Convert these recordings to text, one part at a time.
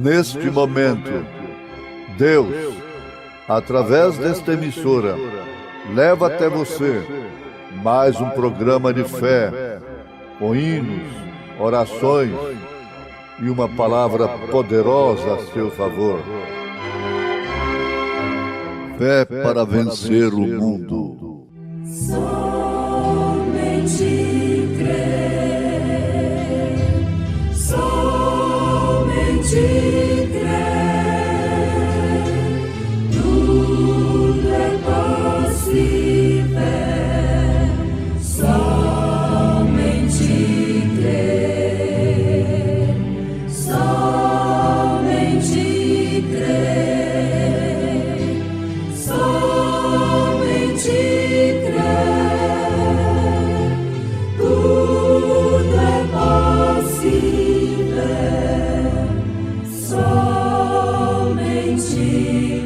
neste momento, Deus, através desta emissora, leva até você mais um programa de fé, com hinos, orações e uma palavra poderosa a seu favor. Fé para vencer o mundo. Somente crer, somente crer, tudo é possível, somente crer, somente crer, somente crer, tudo é possível, somente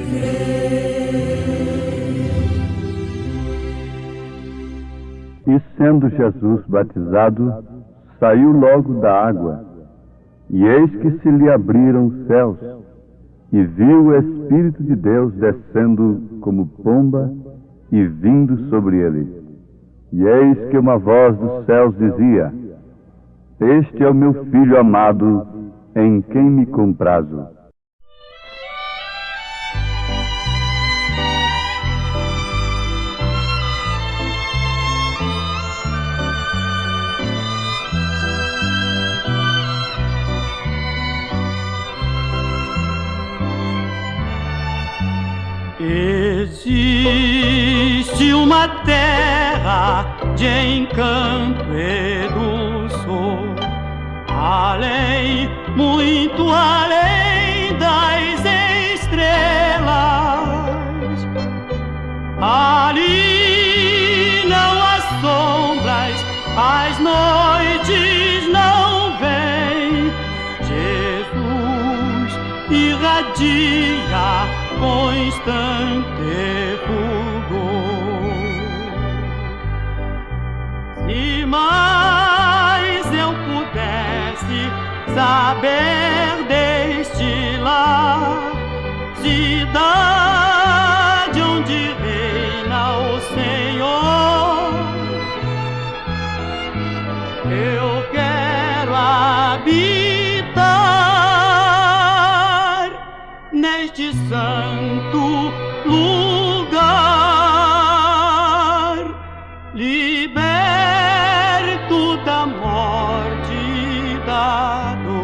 crer. E sendo Jesus batizado, saiu logo da água, e eis que se lhe abriram os céus, e viu o Espírito de Deus descendo como pomba e vindo sobre ele. E eis que uma voz dos céus dizia: Este é o meu Filho amado, em quem me comprazo. Existe uma terra de encanto e dulçor, além, muito além das estrelas. Ali não há sombras, as noites não vêm. Jesus irradia constante fulgor. Se mais eu pudesse saber deste lar, cidade onde reina o Senhor, eu quero habitar neste santo lugar, liberto da morte e da dor.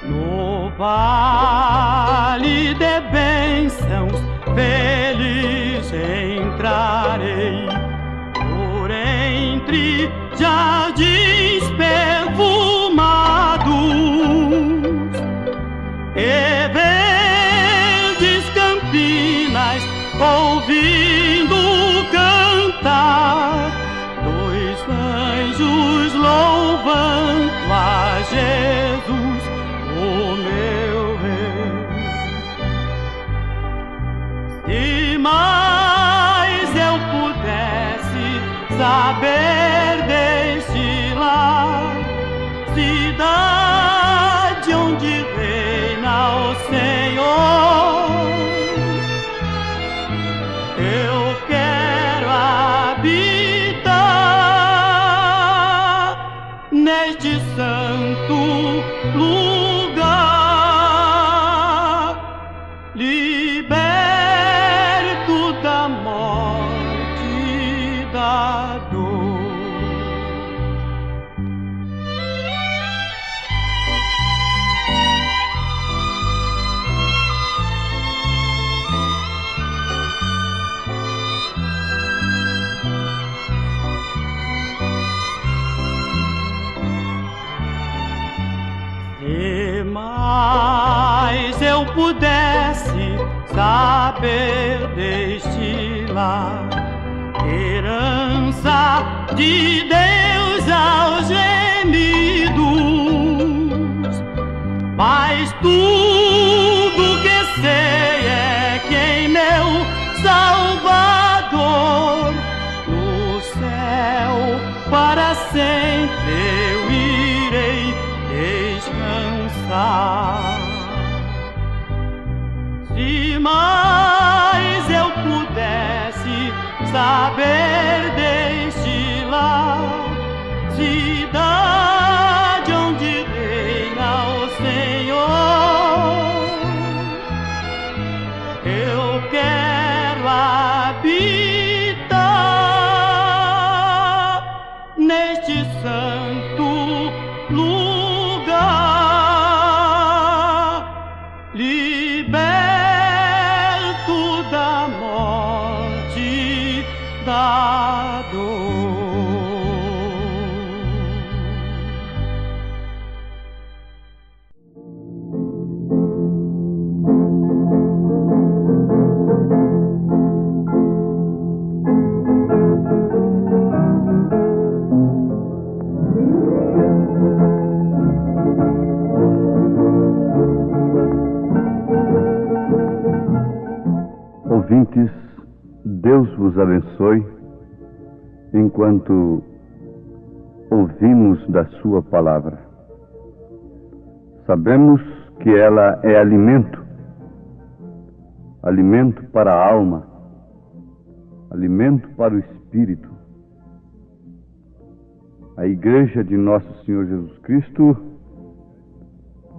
No vale de bênçãos feliz entrarei, por entre jardins perfumados e verdes campinas, ouvindo cantar dois anjos louvando a Jesus, o meu Rei. Se mais eu pudesse saber deste lar, cidade onde reina o Senhor, eu quero habitar neste santo lugar, liberto da morte e da dor. Se mais eu pudesse saber deste lar, herança de Deus aos gemidos, mas tudo que sei é que em meu Salvador, no céu para sempre eu irei descansar. Se mais eu pudesse saber deste lar, cidade onde reina o Senhor, eu quero habitar neste santo lugar, liberto da morte, da dor. Ouvintes, Deus vos abençoe enquanto ouvimos da sua palavra. Sabemos que ela é alimento, alimento para a alma, alimento para o espírito. A Igreja de Nosso Senhor Jesus Cristo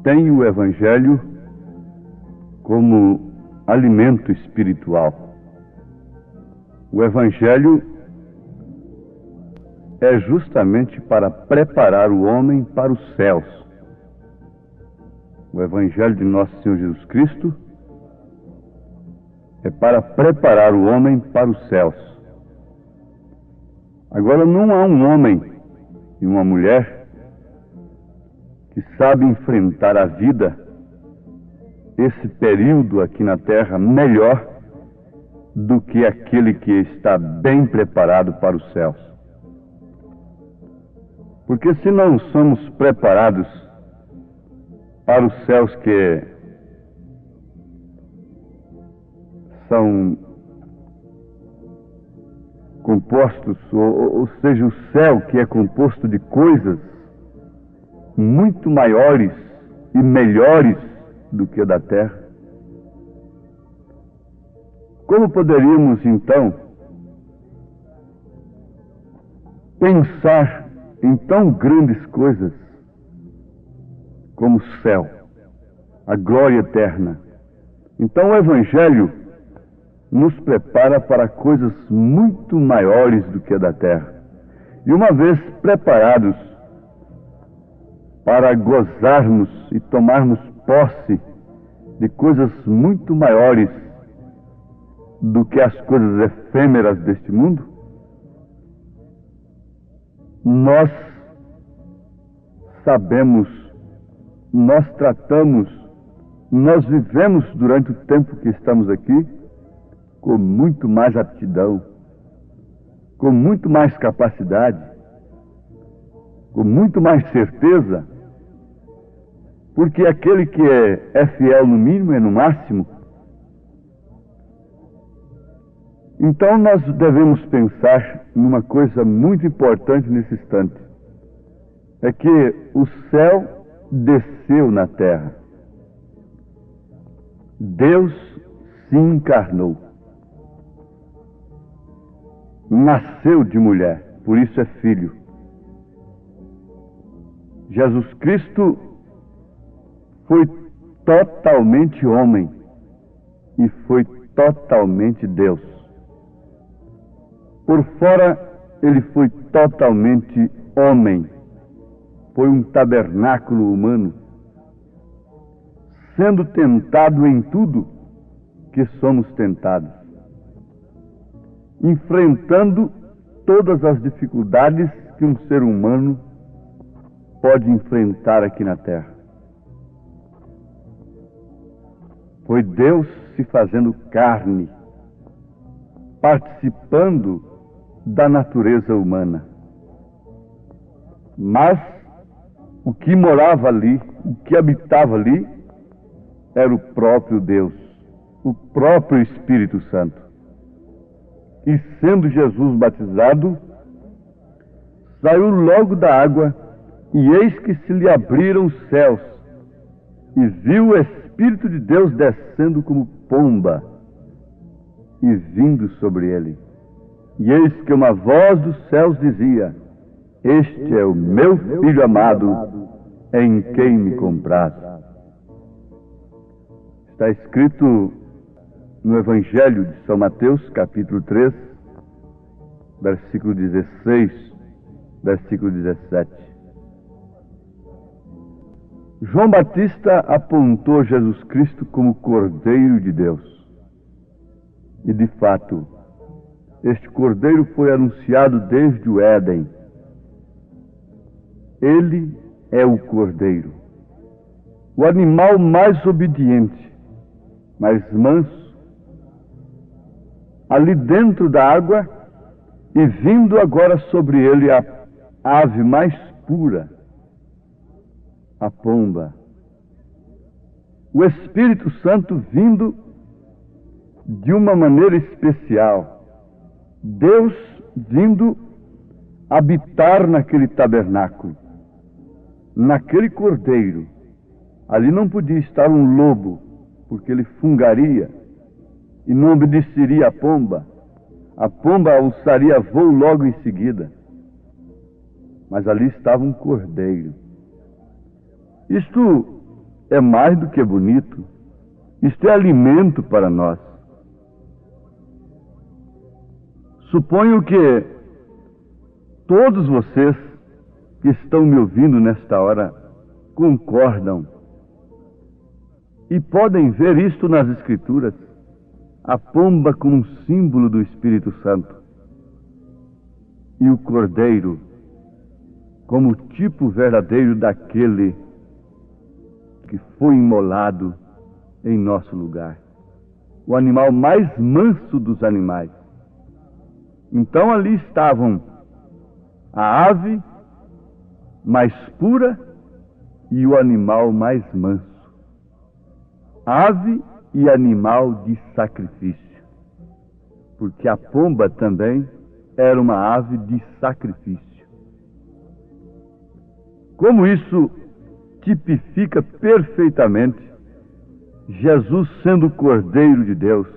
tem o Evangelho como alimento espiritual. O Evangelho é justamente para preparar o homem para os céus. O Evangelho de Nosso Senhor Jesus Cristo é para preparar o homem para os céus. Agora, não há um homem e uma mulher que sabe enfrentar a vida, esse período aqui na Terra, melhor do que aquele que está bem preparado para os céus. Porque se não somos preparados para os céus que são compostos, ou seja, o céu que é composto de coisas muito maiores e melhores do que o da terra, como poderíamos então pensar em tão grandes coisas como o céu, a glória eterna? Então o Evangelho nos prepara para coisas muito maiores do que a da terra. E uma vez preparados para gozarmos e tomarmos posse de coisas muito maiores do que as coisas efêmeras deste mundo, nós sabemos, nós tratamos, nós vivemos durante o tempo que estamos aqui com muito mais aptidão, com muito mais capacidade, com muito mais certeza, porque aquele que é fiel no mínimo é no máximo. Então nós devemos pensar numa coisa muito importante nesse instante. É que o céu desceu na terra. Deus se encarnou. Nasceu de mulher, por isso é filho. Jesus Cristo foi totalmente homem e foi totalmente Deus. Por fora, ele foi totalmente homem. Foi um tabernáculo humano, sendo tentado em tudo que somos tentados, enfrentando todas as dificuldades que um ser humano pode enfrentar aqui na Terra. Foi Deus se fazendo carne, participando da natureza humana. Mas O que morava ali, o que habitava ali, era o próprio Deus, o próprio Espírito Santo. E sendo Jesus batizado, saiu logo da água, e eis que se lhe abriram os céus, e viu o Espírito de Deus descendo como pomba, e vindo sobre ele. E eis que uma voz dos céus dizia: Este é o meu Filho amado, em quem me comprazo. Está escrito no Evangelho de São Mateus, capítulo 3, versículo 16, versículo 17. João Batista apontou Jesus Cristo como Cordeiro de Deus. E de fato, este Cordeiro foi anunciado desde o Éden. Ele é o Cordeiro, o animal mais obediente, mais manso, ali dentro da água, e vindo agora sobre ele a ave mais pura, a pomba. O Espírito Santo vindo de uma maneira especial. Deus vindo habitar naquele tabernáculo, naquele cordeiro. Ali não podia estar um lobo, porque ele fungaria e não obedeceria à pomba. A pomba alçaria voo logo em seguida. Mas ali estava um cordeiro. Isto é mais do que bonito. Isto é alimento para nós. Suponho que todos vocês que estão me ouvindo nesta hora concordam e podem ver isto nas Escrituras, a pomba como um símbolo do Espírito Santo e o cordeiro como o tipo verdadeiro daquele que foi imolado em nosso lugar, o animal mais manso dos animais. Então ali estavam a ave mais pura e o animal mais manso. Ave e animal de sacrifício, porque a pomba também era uma ave de sacrifício. Como isso tipifica perfeitamente Jesus sendo o Cordeiro de Deus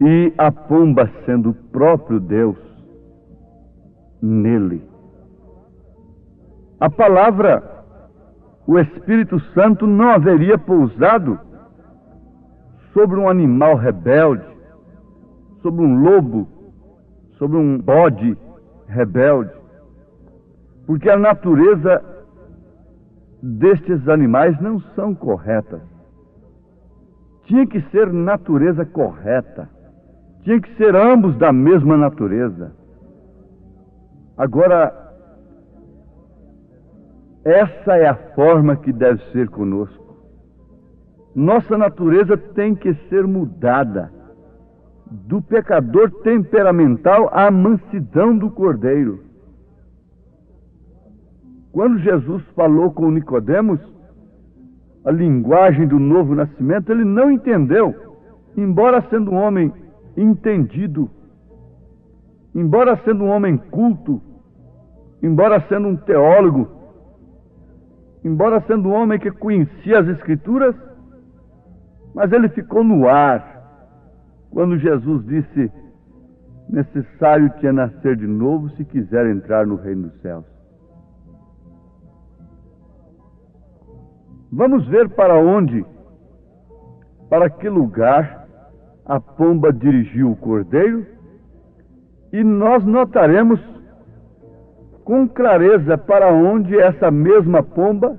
e a pomba sendo o próprio Deus nele. A palavra, o Espírito Santo, não haveria pousado sobre um animal rebelde, sobre um lobo, sobre um bode rebelde, porque a natureza destes animais não são corretas. Tinha que ser natureza correta. Tinha que ser ambos da mesma natureza. Agora, essa é a forma que deve ser conosco. Nossa natureza tem que ser mudada do pecador temperamental à mansidão do Cordeiro. Quando Jesus falou com Nicodemos a linguagem do novo nascimento, ele não entendeu, embora sendo um homem entendido, embora sendo um homem culto, embora sendo um teólogo, embora sendo um homem que conhecia as Escrituras, mas ele ficou no ar quando Jesus disse: necessário te é nascer de novo se quiser entrar no reino dos céus. Vamos ver para onde, para que lugar a pomba dirigiu o cordeiro, e nós notaremos com clareza para onde essa mesma pomba,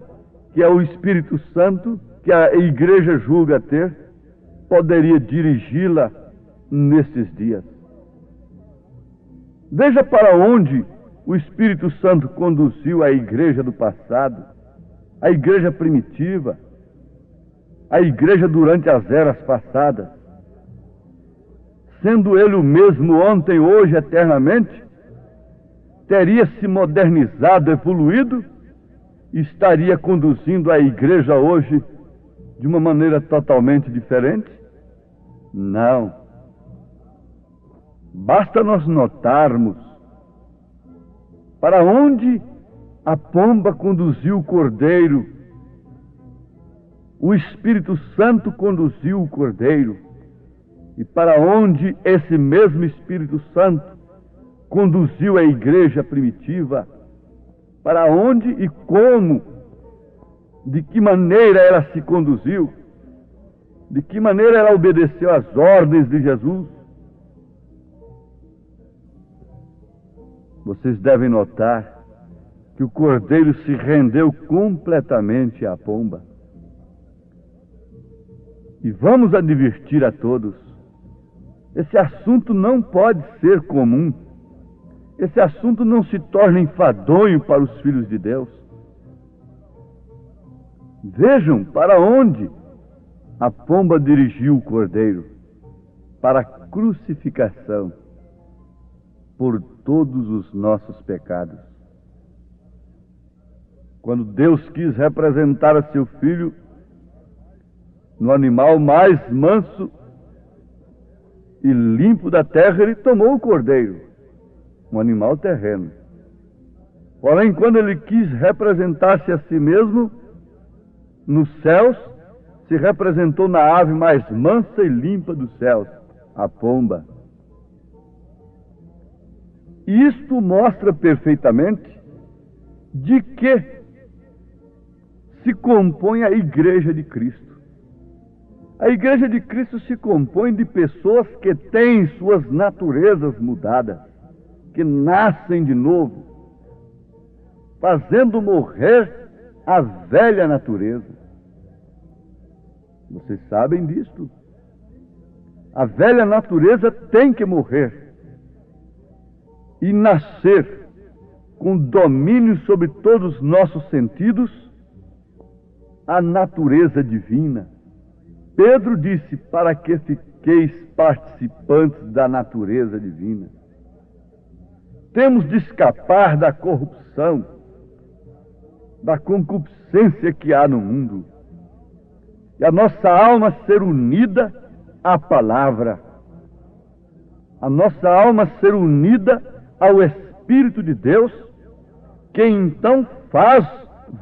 que é o Espírito Santo, que a igreja julga ter, poderia dirigi-la nesses dias. Veja para onde o Espírito Santo conduziu a igreja do passado, a igreja primitiva, a igreja durante as eras passadas. Sendo ele o mesmo ontem, hoje, eternamente, teria se modernizado, evoluído, e estaria conduzindo a igreja hoje de uma maneira totalmente diferente? Não. Basta nós notarmos para onde a pomba conduziu o cordeiro, o Espírito Santo conduziu o cordeiro, e para onde esse mesmo Espírito Santo conduziu a igreja primitiva, para onde e como, de que maneira ela se conduziu, de que maneira ela obedeceu às ordens de Jesus. Vocês devem notar que o cordeiro se rendeu completamente à pomba. E vamos advertir a todos, esse assunto não pode ser comum. Esse assunto não se torna enfadonho para os filhos de Deus. Vejam para onde a pomba dirigiu o cordeiro: para a crucificação por todos os nossos pecados. Quando Deus quis representar a seu filho no animal mais manso e limpo da terra, ele tomou o cordeiro, um animal terreno. Porém, quando ele quis representar-se a si mesmo nos céus, se representou na ave mais mansa e limpa dos céus, a pomba. E isto mostra perfeitamente de que se compõe a Igreja de Cristo. A Igreja de Cristo se compõe de pessoas que têm suas naturezas mudadas, que nascem de novo, fazendo morrer a velha natureza. Vocês sabem disto. A velha natureza tem que morrer e nascer com domínio sobre todos os nossos sentidos, a natureza divina. Pedro disse: para que fiqueis participantes da natureza divina. Temos de escapar da corrupção, da concupiscência que há no mundo, e a nossa alma ser unida à palavra, a nossa alma ser unida ao Espírito de Deus, que então faz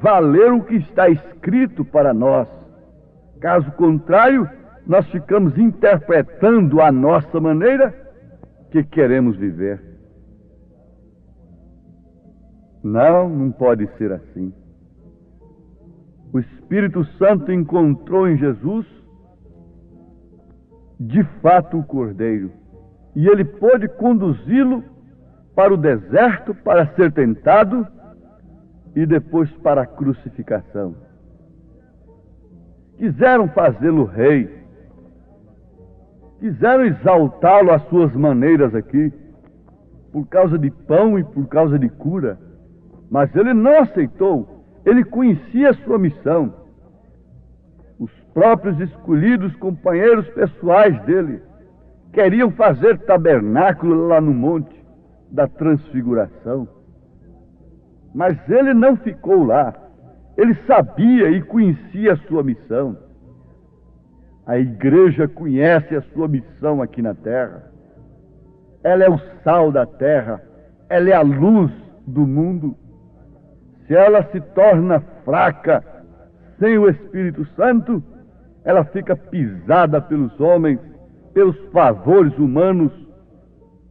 valer o que está escrito para nós. Caso contrário, nós ficamos interpretando a nossa maneira que queremos viver. Não pode ser assim. O Espírito Santo encontrou em Jesus, de fato, o Cordeiro, e ele pôde conduzi-lo para o deserto para ser tentado e depois para a crucificação. Quiseram fazê-lo rei, quiseram exaltá-lo às suas maneiras aqui, por causa de pão e por causa de cura, mas ele não aceitou. Ele conhecia a sua missão. Os próprios escolhidos companheiros pessoais dele queriam fazer tabernáculo lá no monte da Transfiguração, mas ele não ficou lá. Ele sabia e conhecia a sua missão. A igreja conhece a sua missão aqui na terra. Ela é o sal da terra, ela é a luz do mundo. Se ela se torna fraca sem o Espírito Santo, ela fica pisada pelos homens, pelos favores humanos,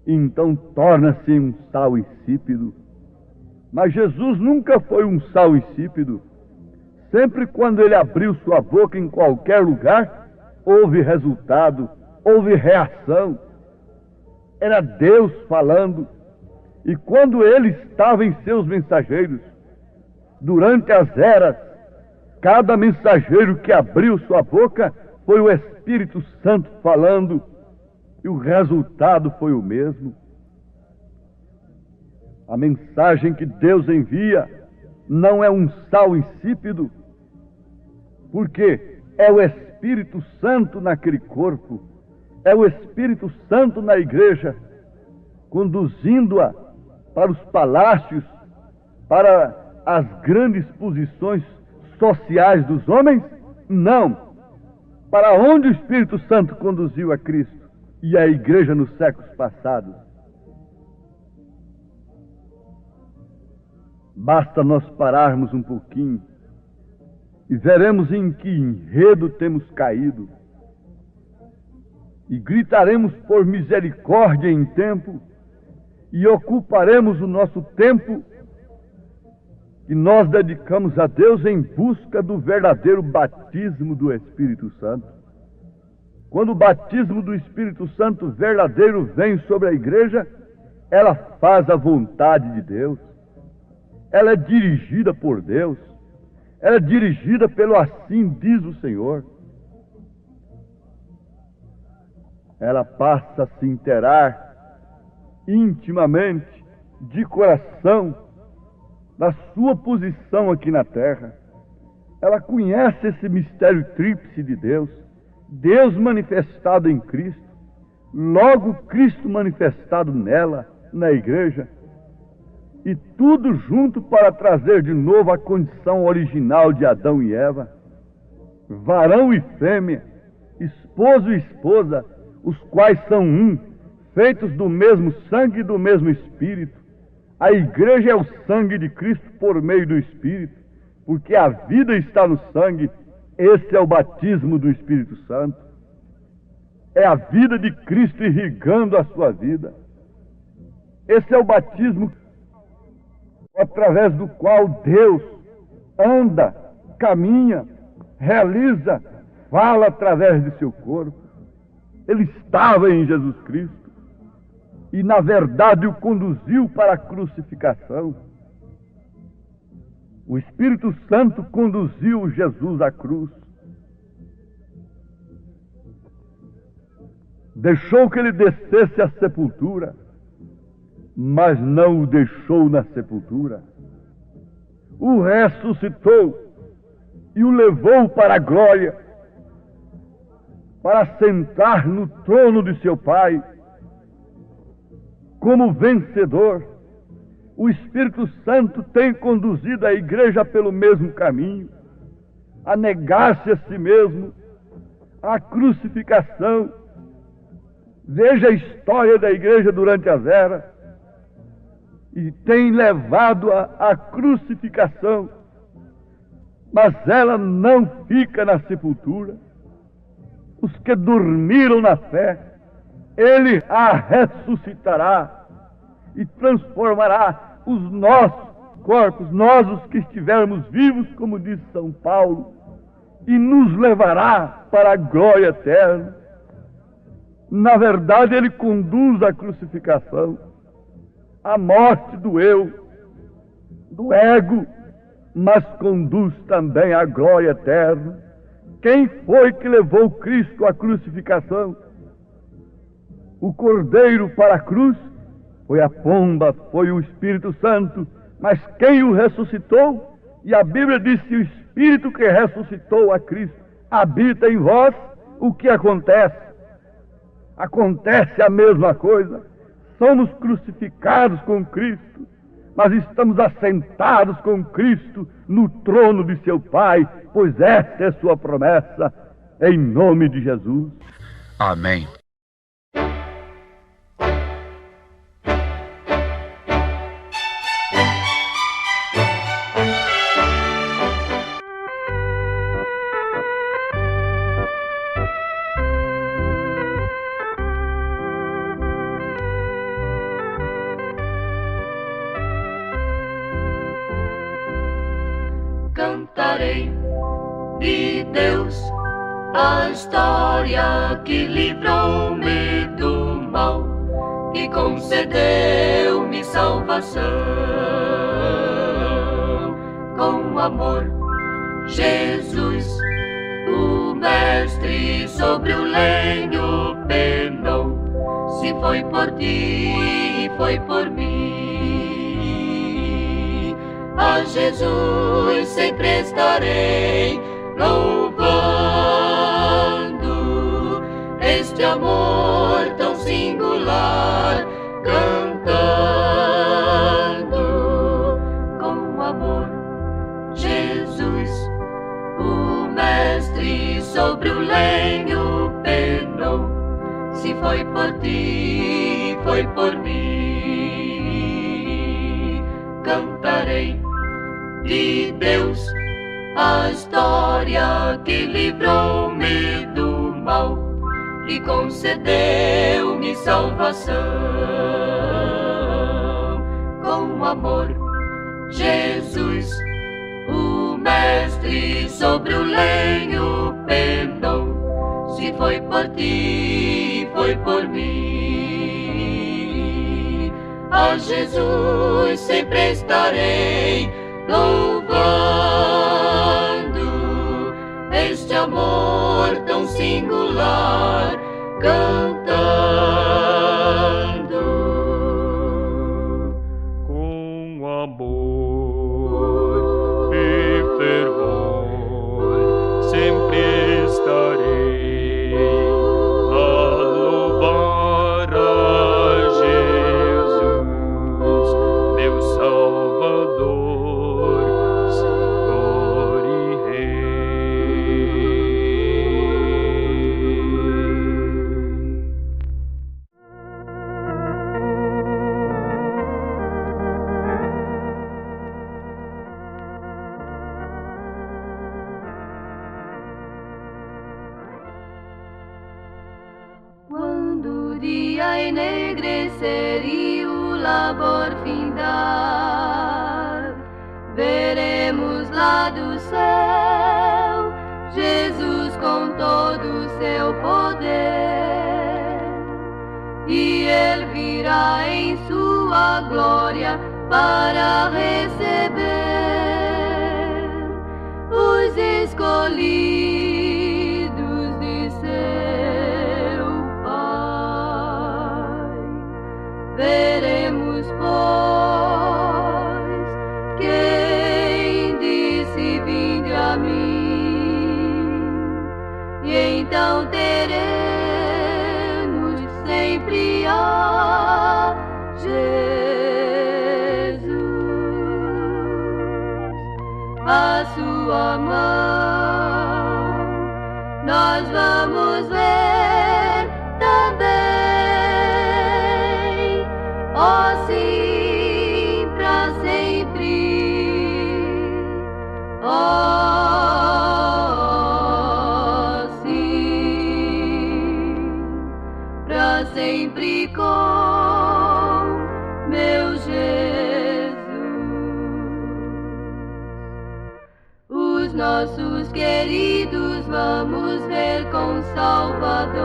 e então torna-se um sal insípido. Mas Jesus nunca foi um sal insípido. Sempre quando ele abriu sua boca em qualquer lugar, houve resultado, houve reação. Era Deus falando. E quando ele estava em seus mensageiros, durante as eras, cada mensageiro que abriu sua boca foi o Espírito Santo falando, e o resultado foi o mesmo. A mensagem que Deus envia não é um sal insípido, porque é o Espírito Santo naquele corpo, é o Espírito Santo na igreja, conduzindo-a para os palácios, para as grandes posições sociais dos homens? Não. Para onde o Espírito Santo conduziu a Cristo e a igreja nos séculos passados? Basta nós pararmos um pouquinho e veremos em que enredo temos caído. E gritaremos por misericórdia em tempo e ocuparemos o nosso tempo que nós dedicamos a Deus em busca do verdadeiro batismo do Espírito Santo. Quando o batismo do Espírito Santo verdadeiro vem sobre a igreja, ela faz a vontade de Deus. Ela é dirigida por Deus. Ela é dirigida pelo assim diz o Senhor. Ela passa a se inteirar intimamente, de coração, da sua posição aqui na terra. Ela conhece esse mistério tríplice de Deus, Deus manifestado em Cristo, logo Cristo manifestado nela, na igreja, e tudo junto para trazer de novo a condição original de Adão e Eva, varão e fêmea, esposo e esposa, os quais são um, feitos do mesmo sangue e do mesmo Espírito. A igreja é o sangue de Cristo por meio do Espírito, porque a vida está no sangue. Esse é o batismo do Espírito Santo. É a vida de Cristo irrigando a sua vida. Esse é o batismo através do qual Deus anda, caminha, realiza, fala através de seu corpo. Ele estava em Jesus Cristo e, na verdade, o conduziu para a crucificação. O Espírito Santo conduziu Jesus à cruz. Deixou que ele descesse à sepultura, mas não o deixou na sepultura. O ressuscitou e o levou para a glória, para sentar no trono de seu Pai, como vencedor. O Espírito Santo tem conduzido a igreja pelo mesmo caminho, a negar-se a si mesmo, a crucificação. Veja a história da igreja durante as eras, e tem levado à crucificação, mas ela não fica na sepultura. Os que dormiram na fé, Ele a ressuscitará e transformará os nossos corpos, nós os que estivermos vivos, como diz São Paulo, e nos levará para a glória eterna. Na verdade, Ele conduz a crucificação, a morte do eu, do ego, mas conduz também à glória eterna. Quem foi que levou Cristo à crucificação? O Cordeiro para a cruz? Foi a pomba, foi o Espírito Santo. Mas quem o ressuscitou? E a Bíblia diz que o Espírito que ressuscitou a Cristo habita em vós. O que acontece? Acontece a mesma coisa. Somos crucificados com Cristo, mas estamos assentados com Cristo no trono de seu Pai, pois essa é sua promessa, em nome de Jesus. Amém. Cantarei de Deus a história que livrou-me do mal e concedeu-me salvação. Com amor, Jesus, o Mestre, sobre o lenho penou. Se foi por ti, foi por mim. A Jesus sempre estarei louvando este amor tão singular, cantando lenho penou. Se foi por ti, foi por mim. Cantarei de Deus a história que livrou-me do mal e concedeu-me salvação. Com amor, Jesus, o Mestre, sobre o lenho penou. Se foi por ti, foi por mim. A Jesus sempre estarei louvando este amor tão singular, cantando. Com amor e fervor sempre estarei a louvar a Jesus, meu Salvador, Senhor e Rei. Quando o dia enegrecer e o labor findar, veremos lá do céu Jesus com todo o seu poder. E Ele virá em sua glória para receber os escolhidos de seu Pai. Veremos, pois, quem disse: vinde a mim, e então teremos sempre a Jesus. A sua mão nós vamos ver também, ó sim, pra sempre, ó sim, pra sempre com meu Jesus. Os nossos queridos vamos ver com Salvador,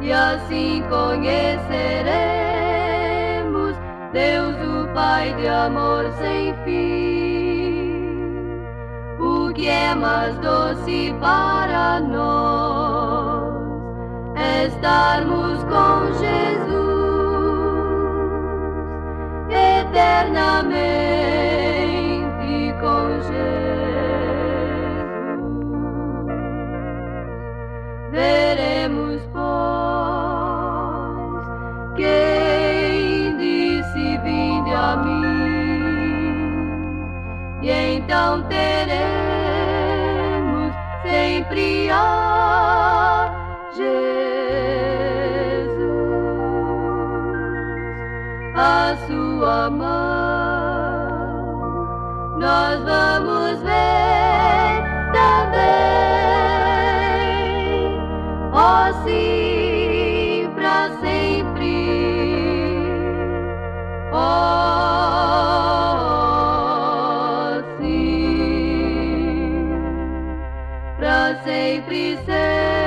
e assim conheceremos Deus, o Pai de amor sem fim. O que é mais doce para nós é estarmos com Jesus eternamente com Jesus. Veremos, pois, quem disse: vinde a mim, e então teremos sempre a Jesus. A sua mão nós vamos ver também, ó sim, pra sempre, ó sim, pra sempre ser.